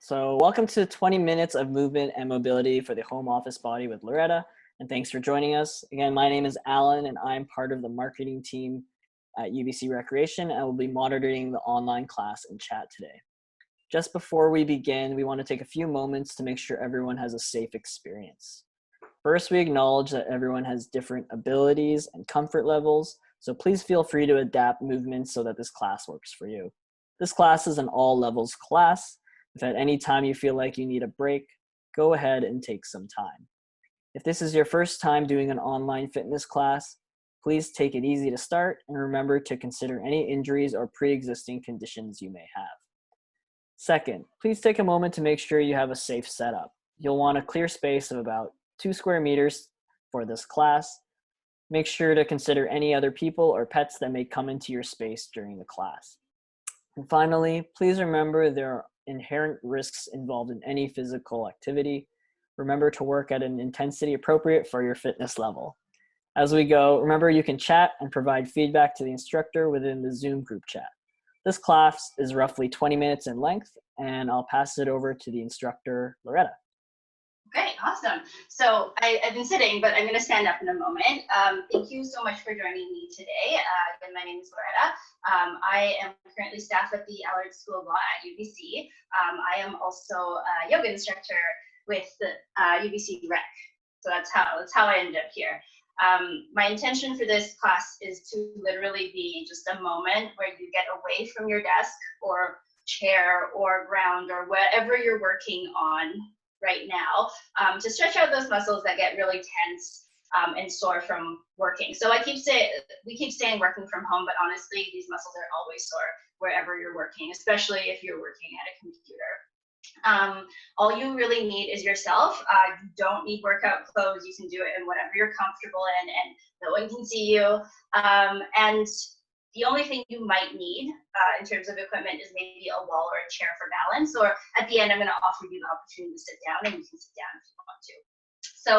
So, welcome to 20 minutes of movement and mobility for the home office body with Loretta. And thanks for joining us. Again, my name is Alan, and I'm part of the marketing team at UBC Recreation. And will be monitoring the online class and chat today. Just before we begin, we want to take a few moments to make sure everyone has a safe experience. First, we acknowledge that everyone has different abilities and comfort levels, so please feel free to adapt movements so that this class works for you. This class is an all levels class. If at any time you feel like you need a break, go ahead and take some time. If this is your first time doing an online fitness class, please take it easy to start and remember to consider any injuries or pre-existing conditions you may have. Second, please take a moment to make sure you have a safe setup. You'll want a clear space of about 2 square meters for this class. Make sure to consider any other people or pets that may come into your space during the class. And finally, please remember there are inherent risks involved in any physical activity. Remember to work at an intensity appropriate for your fitness level. As we go, remember you can chat and provide feedback to the instructor within the Zoom group chat. This class is roughly 20 minutes in length, and I'll pass it over to the instructor, Loretta. Great, awesome. So I've been sitting, but I'm going to stand up in a moment. Thank you so much for joining me today. Again, my name is Loretta. I am currently staff at the Allard School of Law at UBC. I am also a yoga instructor with the UBC Rec. So that's how I ended up here. My intention for this class is to literally be just a moment where you get away from your desk or chair or ground or whatever you're working on right now, to stretch out those muscles that get really tense and sore from working. So we keep saying working from home, but honestly, these muscles are always sore wherever you're working, especially if you're working at a computer. All you really need is yourself. You don't need workout clothes. You can do it in whatever you're comfortable in, and no one can see you. And the only thing you might need in terms of equipment is maybe a wall or a chair for balance, or at the end, I'm going to offer you the opportunity to sit down, and you can sit down if you want to. So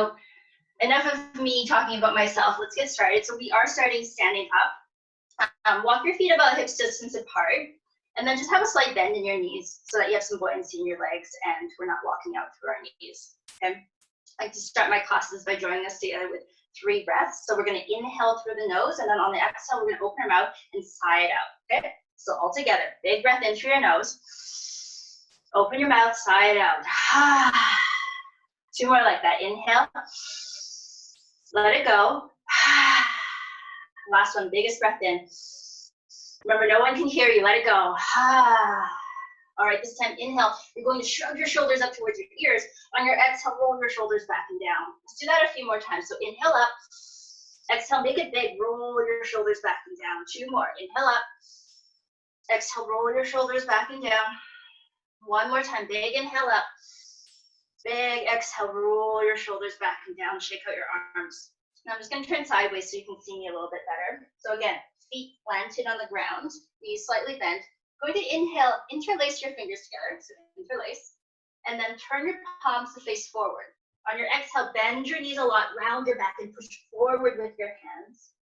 enough of me talking about myself. Let's get started. So we are starting standing up. Walk your feet about hips distance apart, and then just have a slight bend in your knees so that you have some buoyancy in your legs and we're not walking out through our knees. Okay? I like to start my classes by joining us together with 3 breaths. So we're going to inhale through the nose, and then on the exhale, we're going to open our mouth and sigh it out. Okay? So all together, big breath in through your nose. Open your mouth, sigh it out. 2 more like that. Inhale. Let it go. Last one, biggest breath in. Remember, no one can hear you. Let it go. All right, this time, inhale. You're going to shrug your shoulders up towards your ears. On your exhale, roll your shoulders back and down. Let's do that a few more times. So inhale up. Exhale, make it big. Roll your shoulders back and down. 2 more. Inhale up. Exhale, roll your shoulders back and down. 1 more time. Big inhale up. Big exhale, roll your shoulders back and down. Shake out your arms. Now I'm just going to turn sideways so you can see me a little bit better. So again, feet planted on the ground, knees slightly bent. Going to inhale, interlace your fingers together, so interlace, and then turn your palms to face forward. On your exhale, bend your knees a lot, round your back, and push forward with your hands.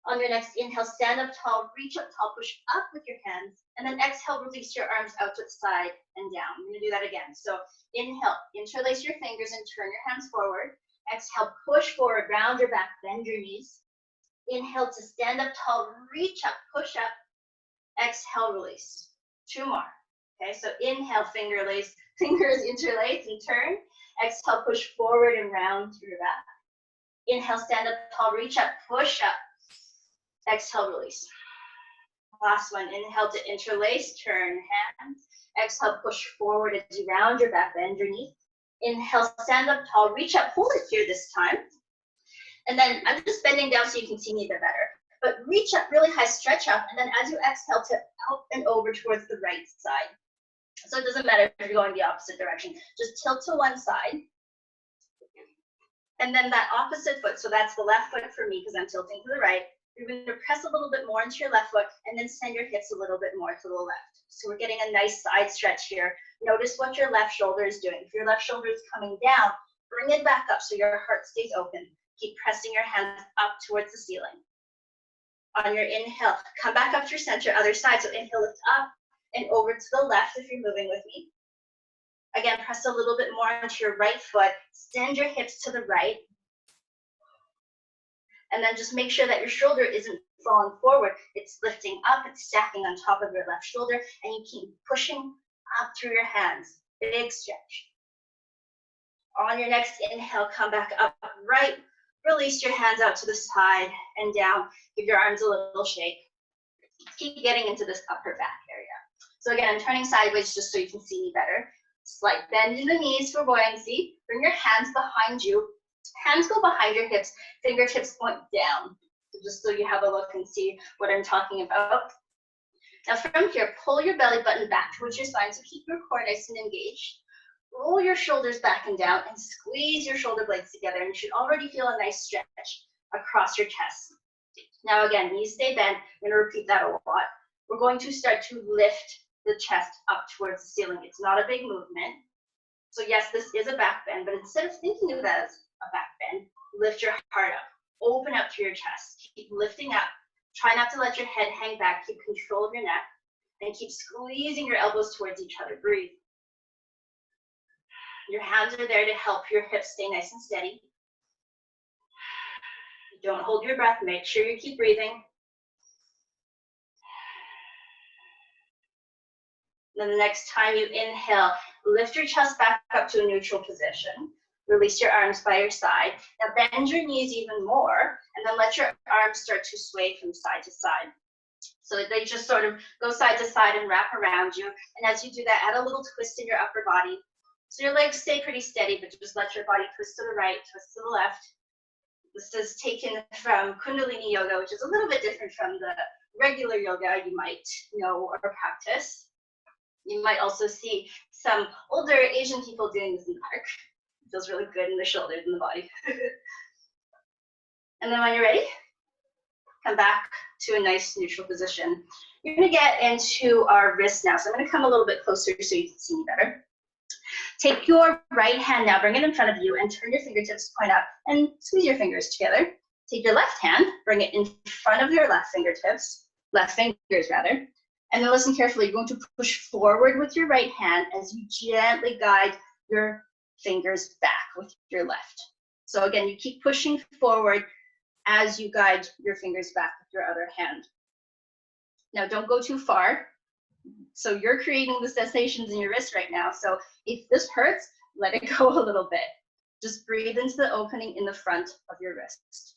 On your next inhale, stand up tall, reach up tall, push up with your hands, and then exhale, release your arms out to the side and down. We're going to do that again. So inhale, interlace your fingers and turn your hands forward. Exhale, push forward, round your back, bend your knees. Inhale to stand up tall, reach up, push up. Exhale, release. 2 more. Okay, so inhale, fingers interlace and turn. Exhale, push forward and round through your back. Inhale, stand up tall, reach up, push up. Exhale, release. Last one, inhale to interlace, turn hands. Exhale, push forward as you round your back, bend your knees. Inhale, stand up tall, reach up, hold it here this time. And then I'm just bending down so you can see me a bit better. But reach up really high, stretch up, and then as you exhale, tip out and over towards the right side. So it doesn't matter if you're going the opposite direction. Just tilt to one side. And then that opposite foot, so that's the left foot for me because I'm tilting to the right. You're going to press a little bit more into your left foot and then send your hips a little bit more to the left. So we're getting a nice side stretch here. Notice what your left shoulder is doing. If your left shoulder is coming down, bring it back up so your heart stays open. Keep pressing your hands up towards the ceiling. On your inhale, come back up to your center, other side. So inhale, lift up and over to the left if you're moving with me. Again, press a little bit more onto your right foot. Send your hips to the right. And then just make sure that your shoulder isn't falling forward. It's lifting up, it's stacking on top of your left shoulder, and you keep pushing up through your hands. Big stretch. On your next inhale, come back up, right. Release your hands out to the side and down. Give your arms a little shake. Keep getting into this upper back area. So again, I'm turning sideways just so you can see me better. Slight bend in the knees for buoyancy. Bring your hands behind you. Hands go behind your hips. Fingertips point down. So just so you have a look and see what I'm talking about. Now from here, pull your belly button back towards your spine. So keep your core nice and engaged. Roll your shoulders back and down and squeeze your shoulder blades together. And you should already feel a nice stretch across your chest. Now again, knees stay bent. I'm going to repeat that a lot. We're going to start to lift the chest up towards the ceiling. It's not a big movement. So yes, this is a back bend, but instead of thinking of that as a back bend, lift your heart up. Open up through your chest. Keep lifting up. Try not to let your head hang back. Keep control of your neck. And keep squeezing your elbows towards each other. Breathe. Your hands are there to help your hips stay nice and steady. Don't hold your breath. Make sure you keep breathing. Then the next time you inhale, lift your chest back up to a neutral position. Release your arms by your side. Now bend your knees even more, and then let your arms start to sway from side to side. So they just sort of go side to side and wrap around you. And as you do that, add a little twist in your upper body. So your legs stay pretty steady, but just let your body twist to the right, twist to the left. This is taken from Kundalini yoga, which is a little bit different from the regular yoga you might know or practice. You might also see some older Asian people doing this in the park. It feels really good in the shoulders and the body. And then when you're ready, come back to a nice neutral position. You're going to get into our wrists now. So I'm going to come a little bit closer so you can see me better. Take your right hand now, bring it in front of you, and turn your fingertips, point up, and squeeze your fingers together. Take your left hand, bring it in front of your left fingers rather. And then listen carefully. You're going to push forward with your right hand as you gently guide your fingers back with your left. So again, you keep pushing forward as you guide your fingers back with your other hand. Now don't go too far. So you're creating the sensations in your wrist right now. So if this hurts, let it go a little bit. Just breathe into the opening in the front of your wrist.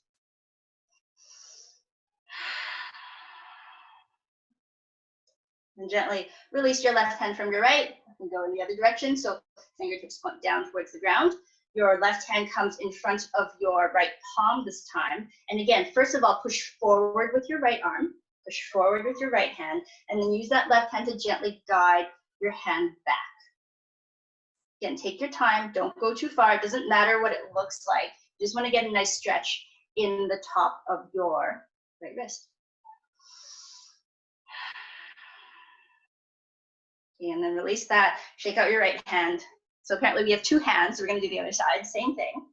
And gently release your left hand from your right and go in the other direction. So fingertips point down towards the ground. Your left hand comes in front of your right palm this time. And again, first of all, push forward with your right arm. Push forward with your right hand, and then use that left hand to gently guide your hand back. Again, take your time. Don't go too far. It doesn't matter what it looks like. You just want to get a nice stretch in the top of your right wrist. And then release that. Shake out your right hand. So apparently we have two hands. So we're going to do the other side. Same thing.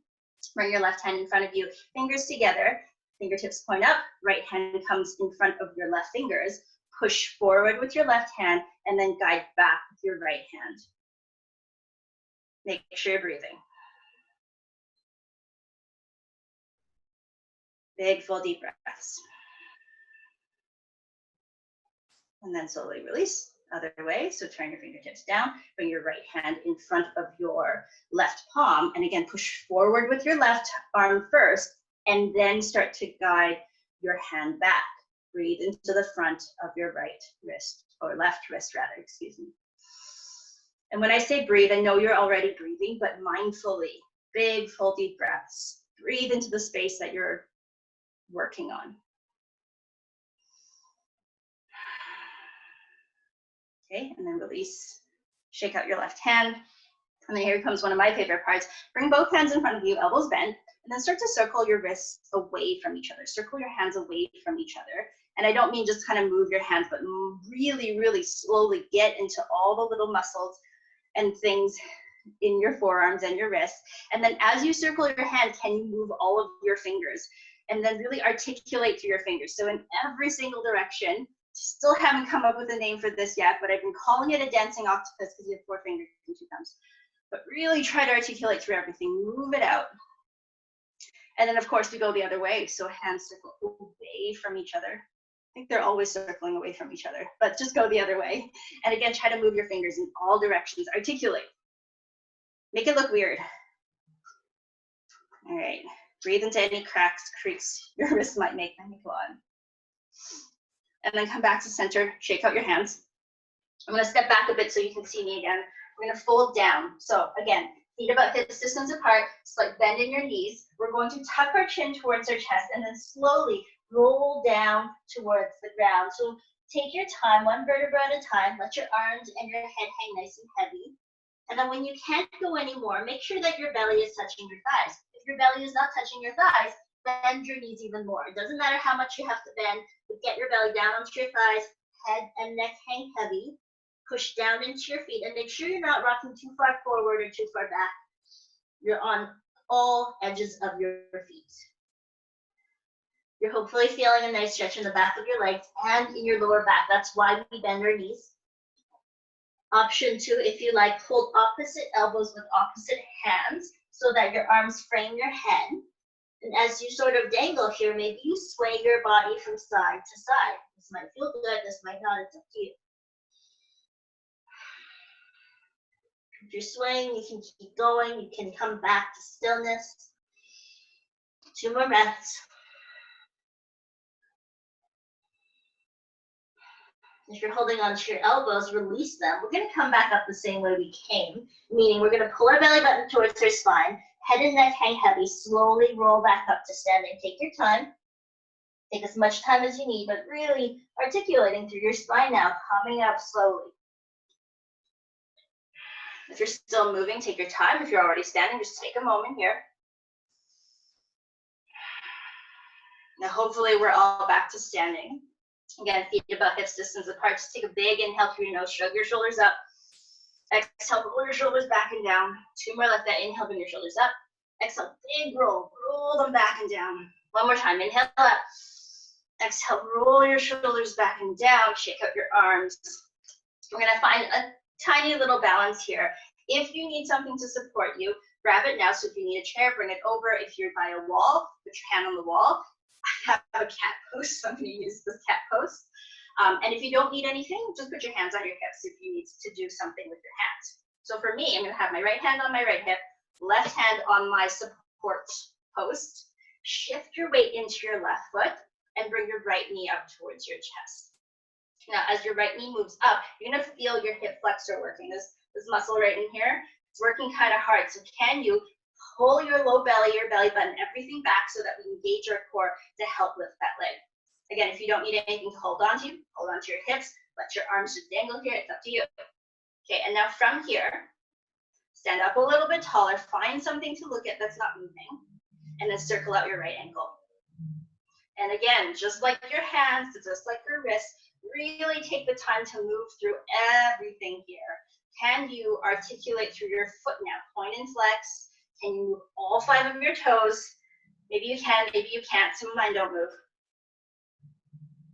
Bring your left hand in front of you. Fingers together. Fingertips point up, right hand comes in front of your left fingers. Push forward with your left hand and then guide back with your right hand. Make sure you're breathing. Big, full, deep breaths. And then slowly release. Other way, so turn your fingertips down, bring your right hand in front of your left palm, and again, push forward with your left arm first, and then start to guide your hand back. Breathe into the front of your right wrist, or left wrist rather, excuse me. And when I say breathe, I know you're already breathing, but mindfully, big, full, deep breaths. Breathe into the space that you're working on. Okay, and then release, shake out your left hand. And then here comes one of my favorite parts. Bring both hands in front of you, elbows bent, and then start to circle your wrists away from each other. Circle your hands away from each other. And I don't mean just kind of move your hands, but really, really slowly get into all the little muscles and things in your forearms and your wrists. And then as you circle your hand, can you move all of your fingers? And then really articulate through your fingers. So in every single direction. Still haven't come up with a name for this yet, but I've been calling it a dancing octopus because you have 4 fingers and 2 thumbs. but really try to articulate through everything. Move it out. And then of course we go the other way. So hands circle away from each other. I think they're always circling away from each other, but just go the other way. And again, try to move your fingers in all directions. Articulate. Make it look weird. All right. Breathe into any cracks, creaks your wrist might make. Let me go on. And then come back to center. Shake out your hands. I'm going to step back a bit so you can see me again. We're going to fold down. So again, feet about hips distance apart, slight bend in your knees. We're going to tuck our chin towards our chest and then slowly roll down towards the ground. So take your time, one vertebra at a time. Let your arms and your head hang nice and heavy. And then when you can't go anymore, make sure that your belly is touching your thighs. If your belly is not touching your thighs, bend your knees even more. It doesn't matter how much you have to bend, but get your belly down onto your thighs, head and neck hang heavy. Push down into your feet and make sure you're not rocking too far forward or too far back. You're on all edges of your feet. You're hopefully feeling a nice stretch in the back of your legs and in your lower back. That's why we bend our knees. Option 2, if you like, hold opposite elbows with opposite hands so that your arms frame your head. And as you sort of dangle here, maybe you sway your body from side to side. This might feel good, this might not, it's up to you. If you're swaying, you can keep going. You can come back to stillness. 2 more breaths. If you're holding onto your elbows, release them. We're going to come back up the same way we came, meaning we're going to pull our belly button towards our spine, head and neck hang heavy, slowly roll back up to standing. Take your time. Take as much time as you need, but really articulating through your spine now, coming up slowly. If you're still moving, take your time. If you're already standing, just take a moment here. Now, hopefully, we're all back to standing. Again, feet about hips distance apart. Just take a big inhale through your nose. Shrug your shoulders up. Exhale, pull your shoulders back and down. 2 more left. That inhale, bring your shoulders up. Exhale, big roll. Roll them back and down. 1 more time. Inhale up. Exhale, roll your shoulders back and down. Shake out your arms. We're going to find a tiny little balance here. If you need something to support you, grab it now. So if you need a chair, bring it over. If you're by a wall, put your hand on the wall. I have a cat post, so I'm going to use this cat post. And if you don't need anything, just put your hands on your hips if you need to do something with your hands. So for me, I'm going to have my right hand on my right hip, left hand on my support post. Shift your weight into your left foot and bring your right knee up towards your chest. Now, as your right knee moves up, you're going to feel your hip flexor working. This muscle right in here, it's working kind of hard. So can you pull your low belly, your belly button, everything back so that we engage our core to help lift that leg. Again, if you don't need anything to hold on to your hips, let your arms just dangle here, it's up to you. Okay, and now from here, stand up a little bit taller, find something to look at that's not moving, and then circle out your right ankle. And again, just like your hands, just like your wrists, really take the time to move through everything here. Can you articulate through your foot now? Point and flex. Can you move all 5 of your toes? Maybe you can, maybe you can't. Some of mine don't move.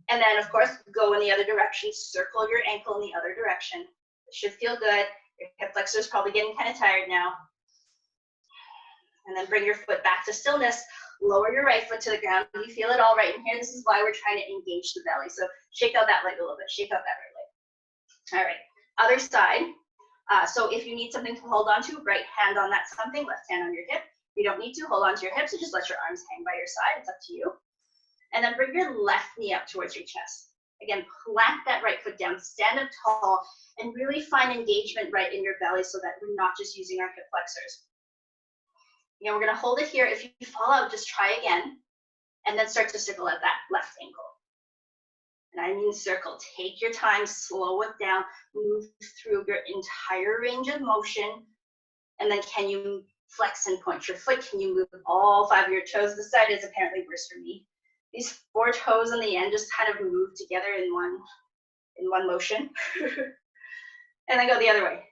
And then, of course, go in the other direction. Circle your ankle in the other direction. It should feel good. Your hip flexor is probably getting kind of tired now. And then bring your foot back to stillness. Lower your right foot to the ground. You feel it all right in here. This is why we're trying to engage the belly. So shake out that leg a little bit. Shake out that right leg. All right. Other side. So if you need something to hold on to, right hand on that something, left hand on your hip. You don't need to hold on to your hips, so just let your arms hang by your side. It's up to you. And then bring your left knee up towards your chest. Again, plant that right foot down, stand up tall, and really find engagement right in your belly so that we're not just using our hip flexors. Again, we're going to hold it here. If you fall out, just try again, and then start to circle at that left ankle. And I mean circle. Take your time, slow it down, move through your entire range of motion, and then can you flex and point your foot? Can you move all 5 of your toes? This side is apparently worse for me. These 4 toes in the end just kind of move together in one motion. And then go the other way.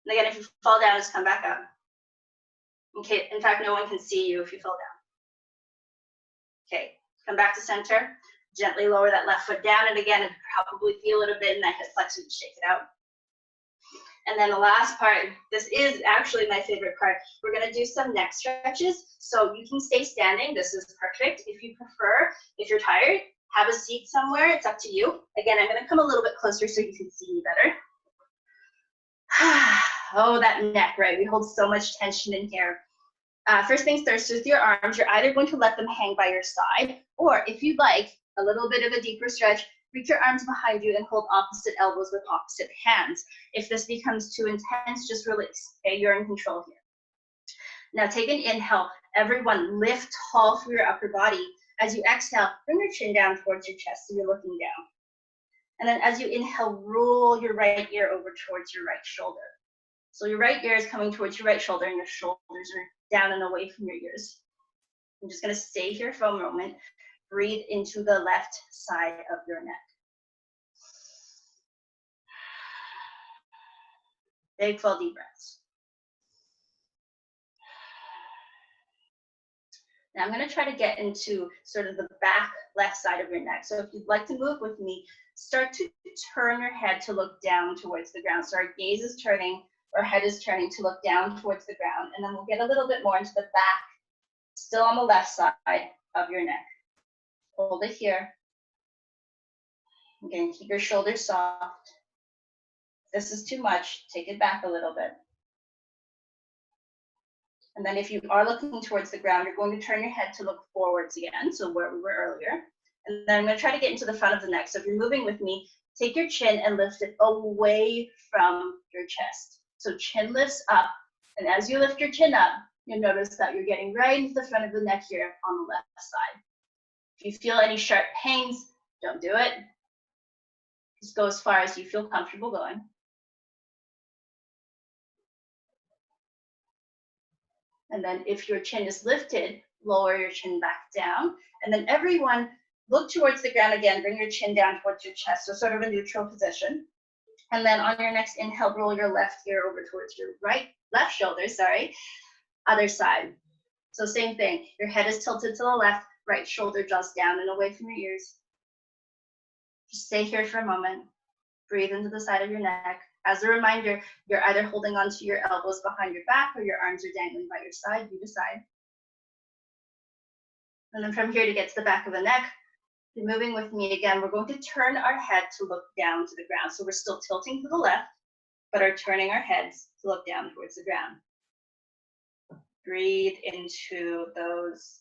And again, if you fall down, just come back up. Okay, in fact, no one can see you if you fall down. Okay, come back to center. Gently lower that left foot down, and again, probably feel it a bit in that hip flexor to shake it out. And then the last part, this is actually my favorite part. We're gonna do some neck stretches. So you can stay standing, this is perfect. If you prefer, if you're tired, have a seat somewhere, it's up to you. Again, I'm gonna come a little bit closer so you can see me better. Oh, that neck, right? We hold so much tension in here. First things first, with your arms, you're either going to let them hang by your side, or if you'd like a little bit of a deeper stretch, reach your arms behind you and hold opposite elbows with opposite hands. If this becomes too intense, just release. Okay, you're in control here. Now take an inhale. Everyone lift tall through your upper body. As you exhale, bring your chin down towards your chest so you're looking down. And then as you inhale, roll your right ear over towards your right shoulder. So your right ear is coming towards your right shoulder and your shoulders are down and away from your ears. I'm just gonna stay here for a moment. Breathe into the left side of your neck. Big full deep breaths. Now I'm gonna try to get into sort of the back left side of your neck. So if you'd like to move with me, start to turn your head to look down towards the ground. So our gaze is turning, our head is turning to look down towards the ground. And then we'll get a little bit more into the back, still on the left side of your neck. Hold it here. Again, keep your shoulders soft. If this is too much, take it back a little bit. And then if you are looking towards the ground, you're going to turn your head to look forwards again, so where we were earlier. And then I'm going to try to get into the front of the neck. So if you're moving with me, take your chin and lift it away from your chest. So chin lifts up, and as you lift your chin up, you'll notice that you're getting right into the front of the neck here on the left side. If you feel any sharp pains, don't do it. Just go as far as you feel comfortable going. And then if your chin is lifted, lower your chin back down. And then everyone, look towards the ground again, bring your chin down towards your chest, so sort of a neutral position. And then on your next inhale, roll your left ear over towards your left shoulder, other side. So same thing, your head is tilted to the left, right shoulder draws down and away from your ears. Just stay here for a moment. Breathe into the side of your neck. As a reminder, you're either holding onto your elbows behind your back or your arms are dangling by your side, you decide. And then from here to get to the back of the neck, if you're moving with me again, we're going to turn our head to look down to the ground. So we're still tilting to the left, but are turning our heads to look down towards the ground. Breathe into those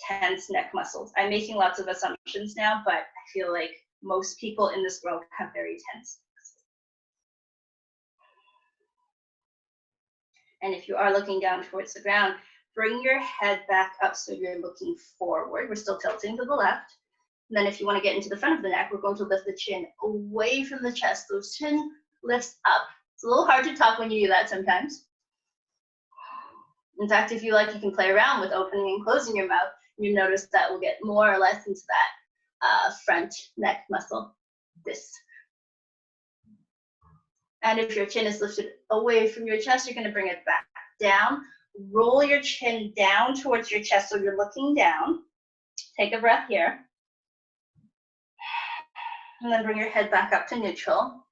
tense neck muscles. I'm making lots of assumptions now, but I feel like most people in this world have very tense. And if you are looking down towards the ground, bring your head back up so you're looking forward. We're still tilting to the left. And then if you want to get into the front of the neck, we're going to lift the chin away from the chest. So chin lifts up. It's a little hard to talk when you do that sometimes. In fact, if you like, you can play around with opening and closing your mouth. You notice that we'll get more or less into that front neck muscle, this. And if your chin is lifted away from your chest, you're going to bring it back down. Roll your chin down towards your chest so you're looking down. Take a breath here. And then bring your head back up to neutral.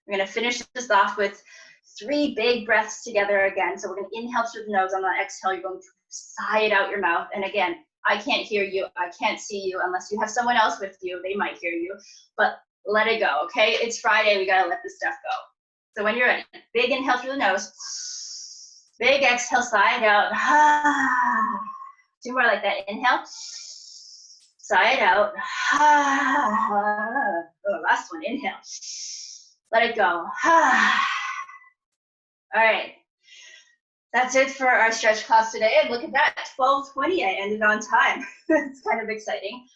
We're going to finish this off with 3 big breaths together again. So we're going to inhale through the nose. On the exhale, you're going to sigh it out your mouth. And again, I can't hear you. I can't see you unless you have someone else with you. They might hear you. But let it go, okay? It's Friday. We got to let this stuff go. So when you're ready, big inhale through the nose. Big exhale, sigh it out. 2 more like that. Inhale. Sigh it out. Oh, last one. Inhale. Let it go. All right. That's it for our stretch class today. And look at that, 12:20. I ended on time. It's kind of exciting.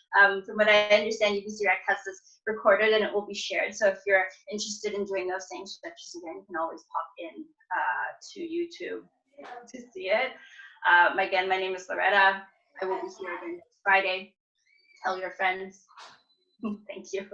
From what I understand, UBC Rec has this recorded and it will be shared. So if you're interested in doing those same stretches again, you can always pop in to YouTube to see it. Again, my name is Loretta. I will be here again next Friday. Tell your friends. Thank you.